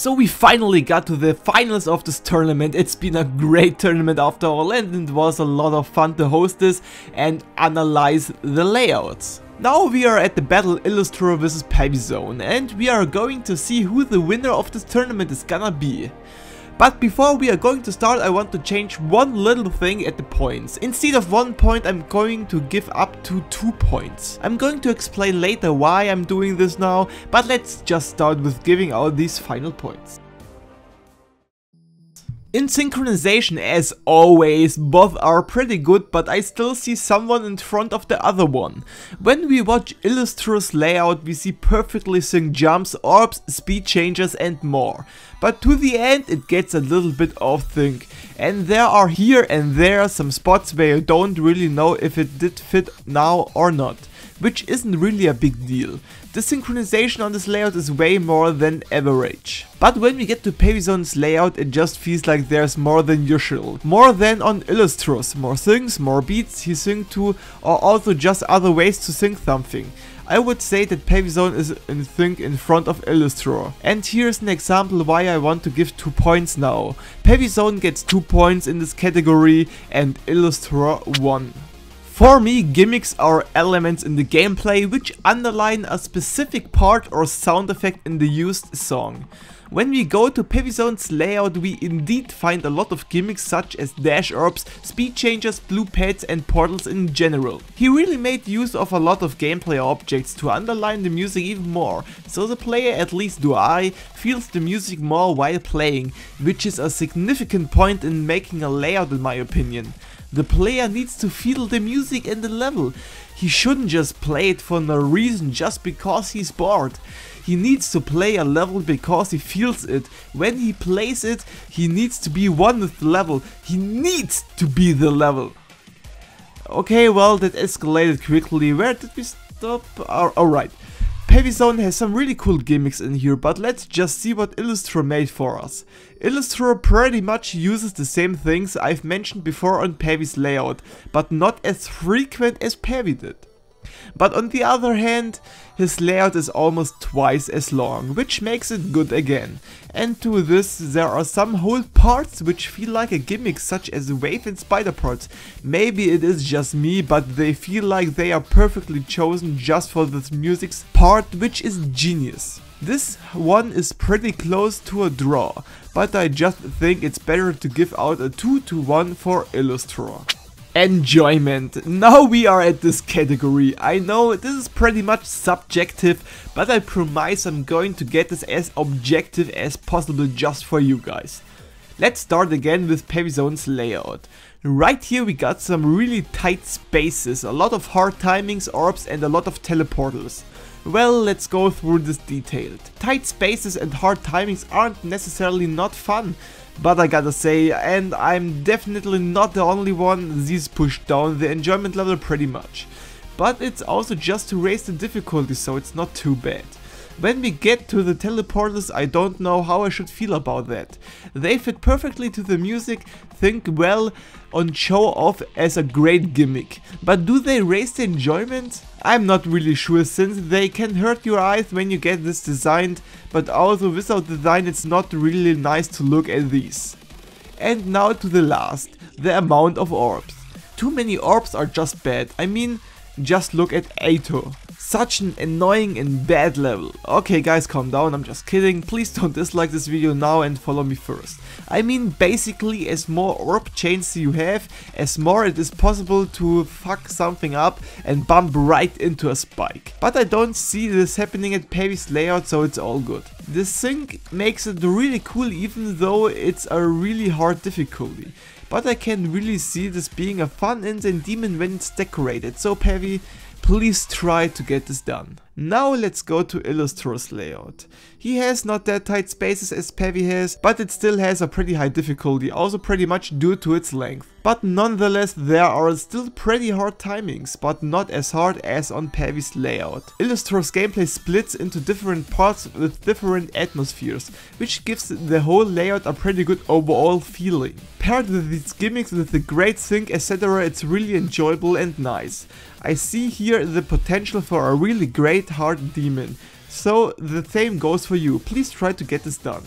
So we finally got to the finals of this tournament. It's been a great tournament after all, and it was a lot of fun to host this and analyze the layouts. Now we are at the battle Illustror vs Pavyzone, and we are going to see who the winner of this tournament is gonna be. But before we are going to start, I want to change one little thing at the points. Instead of 1 point, I'm going to give up to 2 points. I'm going to explain later why I'm doing this now, but let's just start with giving out these final points. In synchronization, as always, both are pretty good, but I still see someone in front of the other one. When we watch Illustror's layout, we see perfectly synced jumps, orbs, speed changes and more. But to the end it gets a little bit off sync, and there are here and there some spots where you don't really know if it did fit now or not, which isn't really a big deal. The synchronization on this layout is way more than average. But when we get to Pavyzone's layout, it just feels like there's more than usual. More than on Illustror's, more things, more beats he synced to, or also just other ways to sync something. I would say that Pavyzone is in sync in front of Illustror. And here's an example why I want to give 2 points now. Pavyzone gets 2 points in this category and Illustror 1. For me, gimmicks are elements in the gameplay which underline a specific part or sound effect in the used song. When we go to Pavyzone's layout, we indeed find a lot of gimmicks such as dash orbs, speed changes, blue pads and portals in general. He really made use of a lot of gameplay objects to underline the music even more, so the player, at least do I, feels the music more while playing, which is a significant point in making a layout in my opinion. The player needs to feel the music and the level. He shouldn't just play it for no reason just because he's bored. He needs to play a level because he feels it. When he plays it, he needs to be one with the level. He needs to be the level. Okay, well, that escalated quickly. Where did we stop? Alright. Pavyzone has some really cool gimmicks in here, but let's just see what Illustror made for us. Illustror pretty much uses the same things I've mentioned before on Pavy's layout, but not as frequent as Pavy did. But on the other hand, his layout is almost twice as long, which makes it good again. And to this there are some whole parts which feel like a gimmick, such as wave and spider parts. Maybe it is just me, but they feel like they are perfectly chosen just for this music's part, which is genius. This one is pretty close to a draw, but I just think it's better to give out a 2-1 for Illustror. Enjoyment. Now we are at this category. I know this is pretty much subjective, but I promise I'm going to get this as objective as possible just for you guys. Let's start again with Pavyzone's layout. Right here we got some really tight spaces, a lot of hard timings, orbs and a lot of teleportals. Well, let's go through this detailed. Tight spaces and hard timings aren't necessarily not fun, but I gotta say, and I'm definitely not the only one, these push down the enjoyment level pretty much. But it's also just to raise the difficulty, so it's not too bad. When we get to the teleporters, I don't know how I should feel about that. They fit perfectly to the music, think well on show off as a great gimmick. But do they raise the enjoyment? I'm not really sure, since they can hurt your eyes when you get this designed, but also without design it's not really nice to look at these. And now to the last, the amount of orbs. Too many orbs are just bad. I mean, just look at Ato. Such an annoying and bad level. Okay guys, calm down, I'm just kidding. Please don't dislike this video now and follow me first. I mean, basically, as more orb chains you have, as more it is possible to fuck something up and bump right into a spike. But I don't see this happening at Pavy's layout, so it's all good. The sync makes it really cool, even though it's a really hard difficulty. But I can really see this being a fun insane demon when it's decorated, so Pavy, please try to get this done. Now let's go to Illustror's layout. He has not that tight spaces as Pavy has, but it still has a pretty high difficulty, also pretty much due to its length. But nonetheless, there are still pretty hard timings, but not as hard as on Pavy's layout. Illustror's gameplay splits into different parts with different atmospheres, which gives the whole layout a pretty good overall feeling. Paired with these gimmicks with the great sync etc, it's really enjoyable and nice. I see here the potential for a really great hard demon. So the same goes for you, please try to get this done.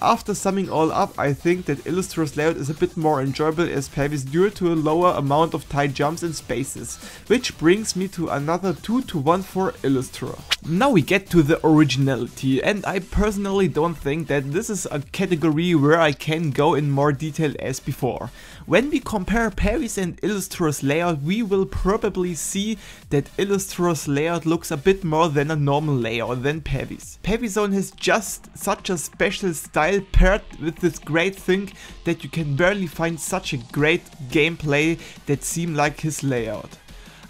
After summing all up, I think that Illustror's layout is a bit more enjoyable as Pavyzone due to a lower amount of tight jumps and spaces, which brings me to another 2-1 for Illustror. Now we get to the originality, and I personally don't think that this is a category where I can go in more detail as before. When we compare Pavyzone and Illustror's layout, we will probably see that Illustror's layout looks a bit more than a normal layout than Pavyzone. Pavyzone has just such a special style paired with this great thing that you can barely find such a great gameplay that seem like his layout.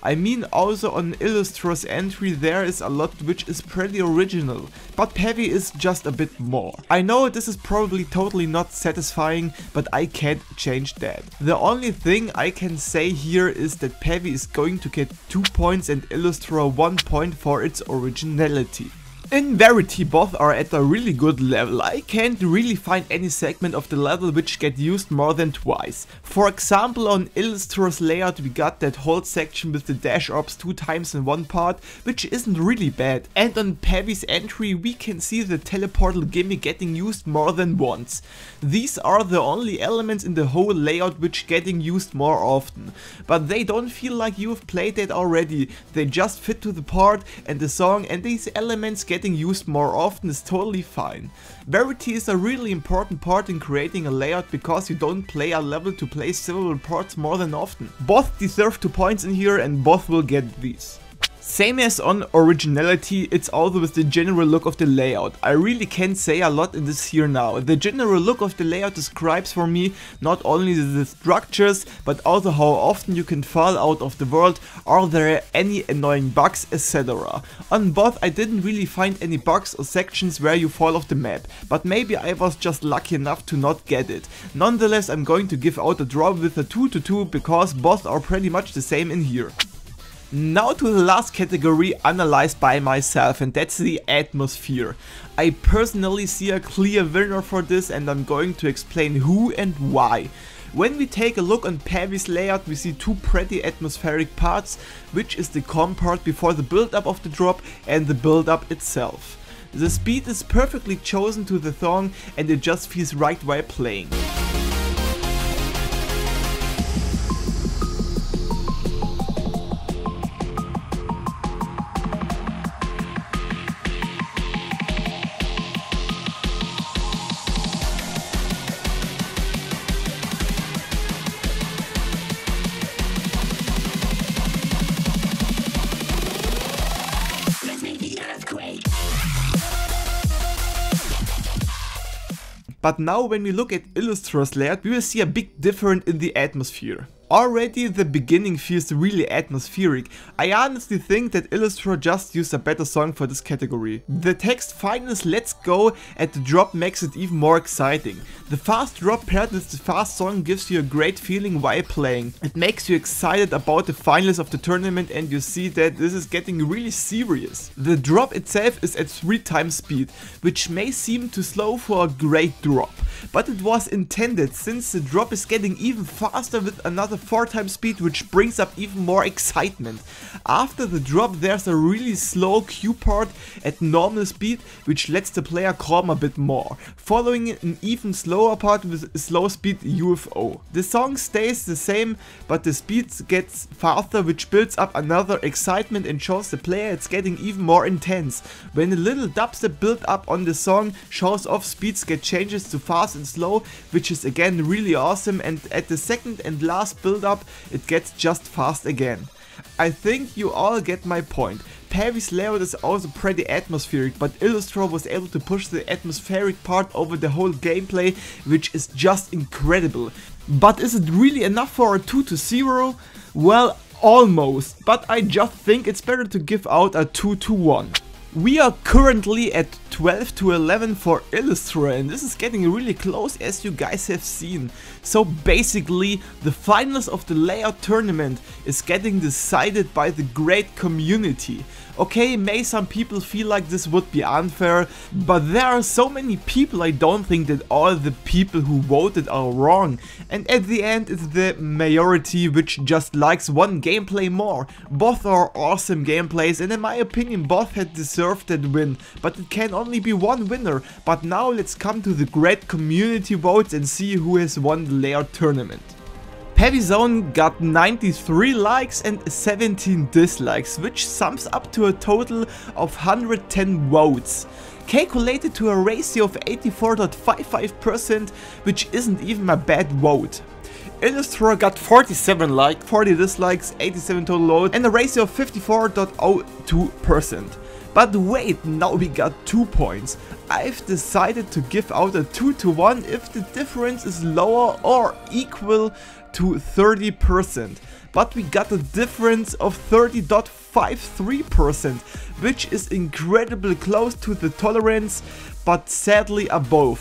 I mean, also on Illustror's entry there is a lot which is pretty original, but Pavyzone is just a bit more. I know this is probably totally not satisfying, but I can't change that. The only thing I can say here is that Pavyzone is going to get 2 points and Illustror 1 point for its originality. In verity, both are at a really good level. I can't really find any segment of the level which get used more than twice. For example, on Illustror's layout we got that whole section with the dash orbs 2 times in one part, which isn't really bad. And on Pavyzone's entry we can see the teleportal gimmick getting used more than once. These are the only elements in the whole layout which getting used more often. But they don't feel like you've played that already. They just fit to the part and the song, and these elements getting used more often is totally fine. Verity is a really important part in creating a layout because you don't play a level to play several parts more than often. Both deserve 2 points in here and both will get these. Same as on originality, it's also with the general look of the layout. I really can't say a lot in this here now. The general look of the layout describes for me not only the structures, but also how often you can fall out of the world, are there any annoying bugs, etc. On both I didn't really find any bugs or sections where you fall off the map, but maybe I was just lucky enough to not get it. Nonetheless, I'm going to give out a draw with a 2-2 because both are pretty much the same in here. Now to the last category analyzed by myself, and that's the atmosphere. I personally see a clear winner for this and I'm going to explain who and why. When we take a look on Pavyzone's layout we see 2 pretty atmospheric parts, which is the calm part before the build up of the drop and the build up itself. The speed is perfectly chosen to the song and it just feels right while playing. But now when we look at Illustror's layout we will see a big difference in the atmosphere. Already the beginning feels really atmospheric. I honestly think that Illustror just used a better song for this category. The text finals "Let's Go" at the drop makes it even more exciting. The fast drop paired with the fast song gives you a great feeling while playing. It makes you excited about the finals of the tournament and you see that this is getting really serious. The drop itself is at 3 times speed, which may seem too slow for a great drop. But it was intended since the drop is getting even faster with another 4 times speed, which brings up even more excitement. After the drop there's a really slow Q part at normal speed which lets the player calm a bit more, following an even slower part with a slow speed UFO. The song stays the same but the speed gets faster, which builds up another excitement and shows the player it's getting even more intense. When a little dubstep build up on the song shows off, speeds get changes to fast and slow, which is again really awesome, and at the second and last build up it gets just fast again. I think you all get my point. Pavyzone's layout is also pretty atmospheric, but Illustror was able to push the atmospheric part over the whole gameplay, which is just incredible. But is it really enough for a 2-0? Well, almost, but I just think it's better to give out a 2-1. We are currently at 12-11 for Illustror and this is getting really close, as you guys have seen. So basically the finals of the layout tournament is getting decided by the great community. Okay, may some people feel like this would be unfair, but there are so many people. I don't think that all the people who voted are wrong, and at the end it's the majority which just likes one gameplay more. Both are awesome gameplays, and in my opinion both had deserved that win, but it can only be one winner. But now let's come to the great community votes and see who has won the layout tournament. Pavyzone got 93 likes and 17 dislikes, which sums up to a total of 110 votes. Calculated to a ratio of 84.55%, which isn't even a bad vote. Illustror got 47 likes, 40 dislikes, 87 total votes, and a ratio of 54.02%. But wait, now we got 2 points. I've decided to give out a 2-to-1 if the difference is lower or equal to 30%. But we got a difference of 30.53%, which is incredibly close to the tolerance, but sadly above.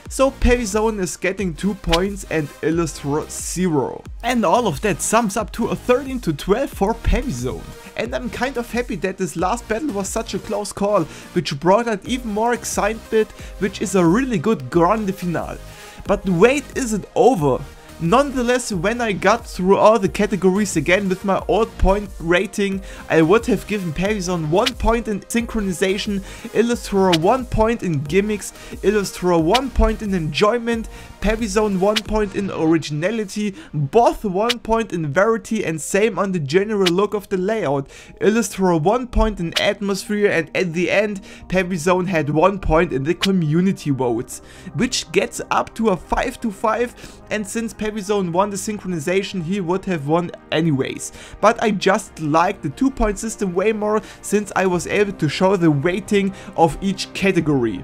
So Pavyzone is getting 2 points and Illustror 0. And all of that sums up to a 13-12 for Pavyzone. And I'm kind of happy that this last battle was such a close call, which brought out even more excitement, which is a really good grande finale. But the wait isn't over. Nonetheless, when I got through all the categories again with my old point rating, I would have given Pavyzone 1 point in synchronization, Illustror 1 point in gimmicks, Illustror 1 point in enjoyment, Pavyzone 1 point in originality, both 1 point in variety, and same on the general look of the layout. Illustror 1 point in atmosphere, and at the end Pavyzone had 1 point in the community votes, which gets up to a 5-5, and since Pavyzone won the synchronization, he would have won anyways. But I just like the 2-point system way more, since I was able to show the weighting of each category.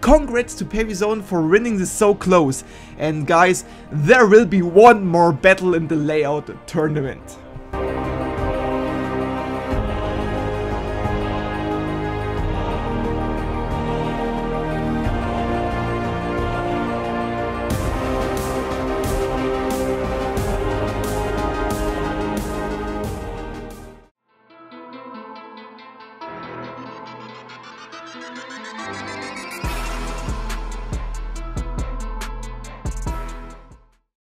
Congrats to Pavyzone for winning this so close, and guys, there will be one more battle in the layout tournament.